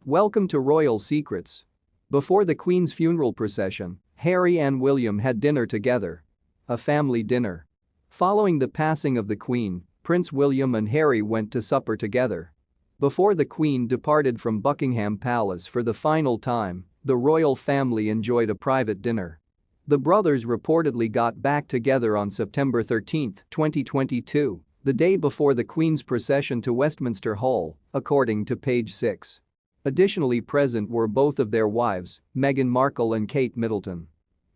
Welcome to Royal Secrets. Before the Queen's funeral procession, Harry and William had dinner together. A family dinner. Following the passing of the Queen, Prince William and Harry went to supper together. Before the Queen departed from Buckingham Palace for the final time, the royal family enjoyed a private dinner. The brothers reportedly got back together on September 13, 2022, the day before the Queen's procession to Westminster Hall, according to page 6. Additionally present were both of their wives, Meghan Markle and Kate Middleton.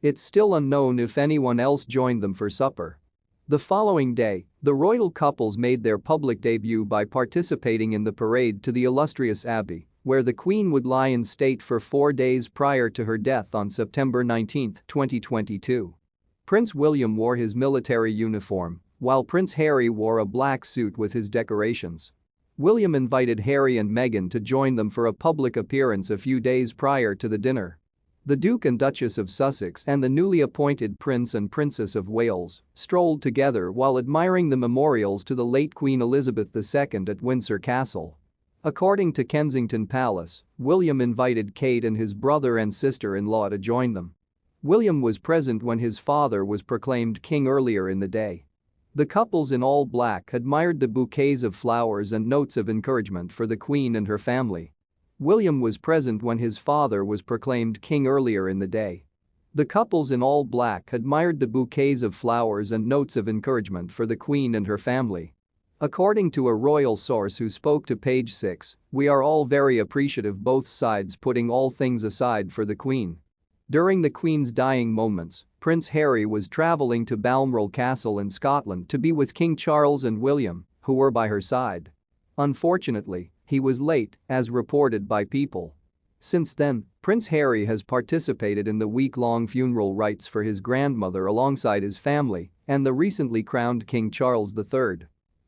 It's still unknown if anyone else joined them for supper. The following day, the royal couples made their public debut by participating in the parade to the illustrious Abbey, where the Queen would lie in state for 4 days prior to her death on September 19, 2022. Prince William wore his military uniform, while Prince Harry wore a black suit with his decorations. William invited Harry and Meghan to join them for a public appearance a few days prior to the dinner. The Duke and Duchess of Sussex and the newly appointed Prince and Princess of Wales strolled together while admiring the memorials to the late Queen Elizabeth II at Windsor Castle. According to Kensington Palace, William invited Kate and his brother and sister-in-law to join them. William was present when his father was proclaimed king earlier in the day. The couples in all black admired the bouquets of flowers and notes of encouragement for the Queen and her family. William was present when his father was proclaimed king earlier in the day. The couples in all black admired the bouquets of flowers and notes of encouragement for the Queen and her family. According to a royal source who spoke to page 6, "We are all very appreciative, both sides putting all things aside for the Queen." During the Queen's dying moments, Prince Harry was traveling to Balmoral Castle in Scotland to be with King Charles and William, who were by her side. Unfortunately, he was late, as reported by People. Since then, Prince Harry has participated in the week-long funeral rites for his grandmother alongside his family and the recently crowned King Charles III.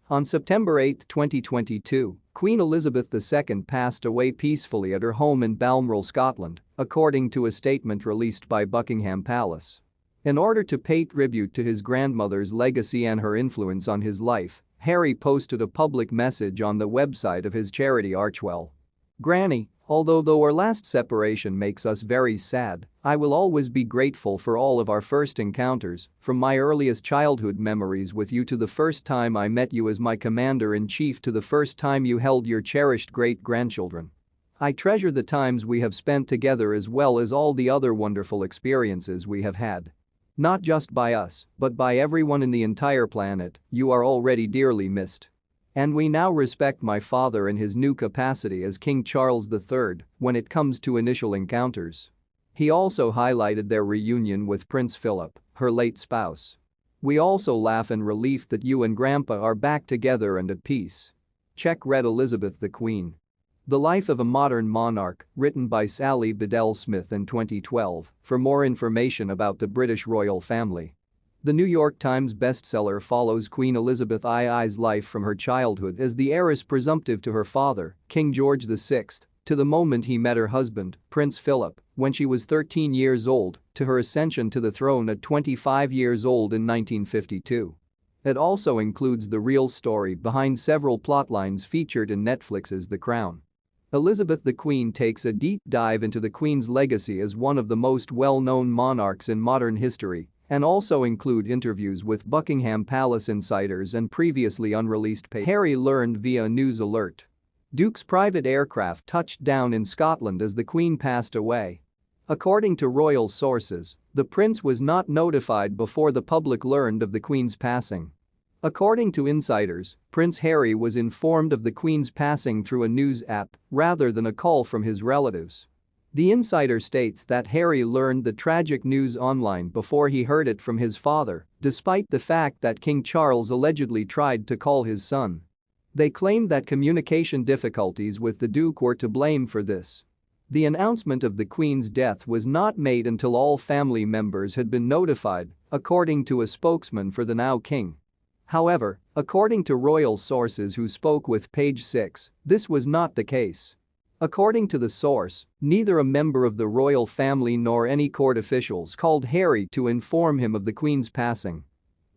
On September 8, 2022, Queen Elizabeth II passed away peacefully at her home in Balmoral, Scotland, according to a statement released by Buckingham Palace. In order to pay tribute to his grandmother's legacy and her influence on his life, Harry posted a public message on the website of his charity Archewell. "Granny, although our last separation makes us very sad, I will always be grateful for all of our first encounters, from my earliest childhood memories with you to the first time I met you as my commander-in-chief to the first time you held your cherished great-grandchildren. I treasure the times we have spent together as well as all the other wonderful experiences we have had. Not just by us, but by everyone in the entire planet, you are already dearly missed. And we now respect my father in his new capacity as King Charles III when it comes to initial encounters." He also highlighted their reunion with Prince Philip, her late spouse. "We also laugh in relief that you and Grandpa are back together and at peace." Check read Elizabeth the Queen. The Life of a Modern Monarch, written by Sally Bedell Smith in 2012, for more information about the British royal family. The New York Times bestseller follows Queen Elizabeth II's life from her childhood as the heiress presumptive to her father, King George VI, to the moment he met her husband, Prince Philip, when she was 13 years old, to her ascension to the throne at 25 years old in 1952. It also includes the real story behind several plotlines featured in Netflix's The Crown. Elizabeth the Queen takes a deep dive into the Queen's legacy as one of the most well-known monarchs in modern history and also include interviews with Buckingham Palace insiders and previously unreleased papers. Harry learned via news alert. Duke's private aircraft touched down in Scotland as the Queen passed away. According to royal sources, the prince was not notified before the public learned of the Queen's passing. According to insiders, Prince Harry was informed of the Queen's passing through a news app rather than a call from his relatives. The insider states that Harry learned the tragic news online before he heard it from his father, despite the fact that King Charles allegedly tried to call his son. They claimed that communication difficulties with the Duke were to blame for this. The announcement of the Queen's death was not made until all family members had been notified, according to a spokesman for the now king. However, according to royal sources who spoke with page 6, this was not the case. According to the source, neither a member of the royal family nor any court officials called Harry to inform him of the Queen's passing.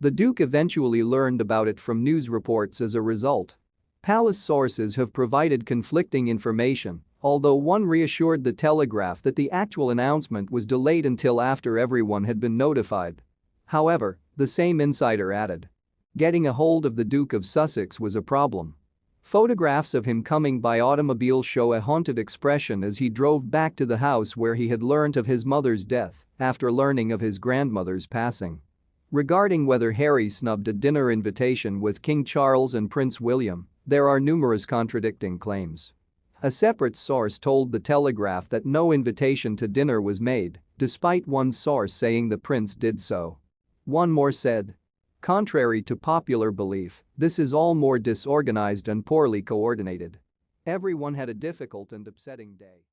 The Duke eventually learned about it from news reports as a result. Palace sources have provided conflicting information although one reassured the Telegraph that the actual announcement was delayed until after everyone had been notified. However, the same insider added, getting a hold of the Duke of Sussex was a problem. Photographs of him coming by automobile show a haunted expression as he drove back to the house where he had learnt of his mother's death after learning of his grandmother's passing. Regarding whether Harry snubbed a dinner invitation with King Charles and Prince William, there are numerous contradicting claims. A separate source told the Telegraph that no invitation to dinner was made, despite one source saying the prince did so. One more said, contrary to popular belief, this is all more disorganized and poorly coordinated. Everyone had a difficult and upsetting day.